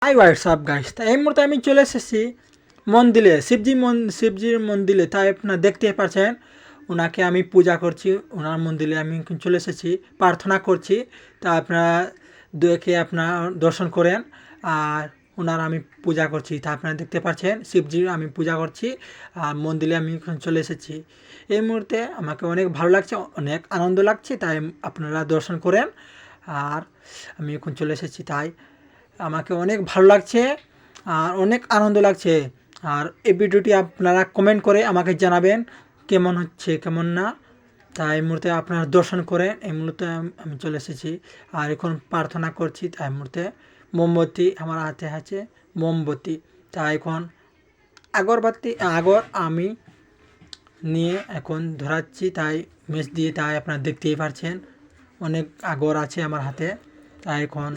High WhatsApp guys, তাই এই মুহূর্তে আমি চলে এসেছি মন্দিরে, শিবজির মন্দিরে। তাই আপনারা দেখতে পাচ্ছেন ওনাকে আমি পূজা করছি। ওনার মন্দিরে আমি এখন চলে এসেছি, প্রার্থনা করছি। তা আপনারা দেখে আপনারা দর্শন করেন। আর ওনার আমি পূজা করছি, তা আপনারা দেখতে পাচ্ছেন শিবজির আমি পূজা করছি। আর মন্দিরে আমি এখন চলে এসেছি। এই মুহূর্তে আমাকে অনেক ভালো লাগছে, অনেক আনন্দ লাগছে। তাই আপনারা দর্শন করেন। আর আমি এখন চলে এসেছি, তাই আমাকে অনেক ভালো লাগছে আর অনেক আনন্দ লাগছে। আর এই ভিডিওটি আপনারা কমেন্ট করে আমাকে জানাবেন কেমন হচ্ছে কেমন না। তাই এই মুহূর্তে আপনারা দর্শন করেন। এই মুহূর্তে আমি চলে এসেছি আর এখন প্রার্থনা করছি। তাই এই মুহূর্তে মোমবাতি আমার হাতে আছে, মোমবাতি। তাই এখন আগর আমি নিয়ে এখন ধরাচ্ছি, তাই মেজ দিয়ে। তাই আপনারা দেখতেই পাচ্ছেন অনেক আগর আছে আমার হাতে। তাই এখন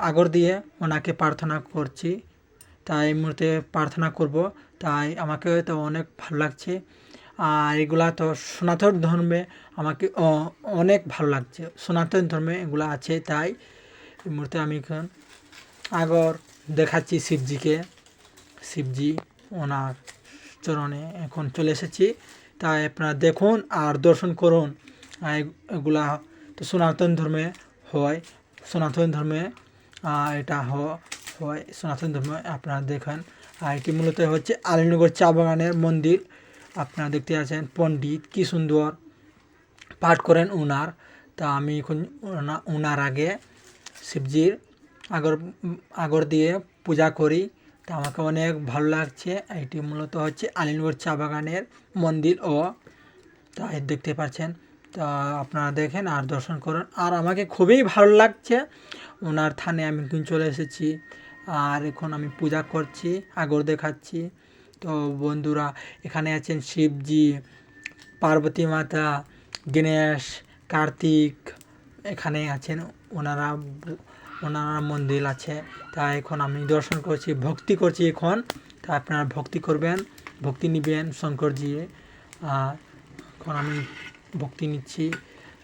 আগর দিয়ে ওনাকে প্রার্থনা করছি। তাই এই মুহূর্তে প্রার্থনা করব। তাই আমাকে তো অনেক ভালো লাগছে। আর এগুলা তো সনাতন ধর্মে আমাকে অনেক ভালো লাগছে। সনাতন ধর্মে এগুলো আছে। তাই এই মুহূর্তে আমি এখন আগর দেখাচ্ছি শিবজিকে। শিবজি ওনার চরণে এখন চলে এসেছি। তাই আপনারা দেখুন আর দর্শন করুন। এগুলা তো সনাতন ধর্মে হয়, সনাতন ধর্মে এটা হয় সনাতন ধর্মে। আপনারা দেখেন। আর এটি মূলত হচ্ছে আলীনগর চা বাগানের মন্দির। আপনারা দেখতে পাচ্ছেন পণ্ডিত কী সুন্দর পাঠ করেন ওনার। তা আমি এখন ওনার আগে শিবজির আগর দিয়ে পূজা করি। তা আমাকে অনেক ভালো লাগছে। এটি মূলত হচ্ছে আলীনগর চা বাগানের মন্দির। তাই দেখতে পাচ্ছেন। তা আপনারা দেখেন আর দর্শন করুন। আর আমাকে খুবই ভালো লাগছে। ওনার থানে আমি কিন্তু চলে এসেছি আর এখন আমি পূজা করছি, আগর দেখাচ্ছি। তো বন্ধুরা, এখানে আছেন শিবজি, পার্বতী মাতা, গণেশ, কার্তিক এখানে আছেন। ওনারা মন্দির আছে। তাই এখন আমি দর্শন করছি, ভক্তি করছি এখন। তা আপনারা ভক্তি করবেন, ভক্তি নেবেন শঙ্করজি। আর এখন আমি ভক্তি নিচ্ছি।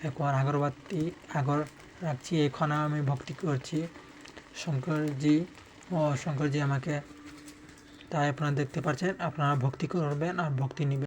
এখন আগরবাতি আগর রাখছি। এখন আমি ভক্তি করছি শঙ্করজি আমাকে। তাই আপনারা দেখতে পাচ্ছেন। আপনারা ভক্তি করবেন আর ভক্তি নেবেন।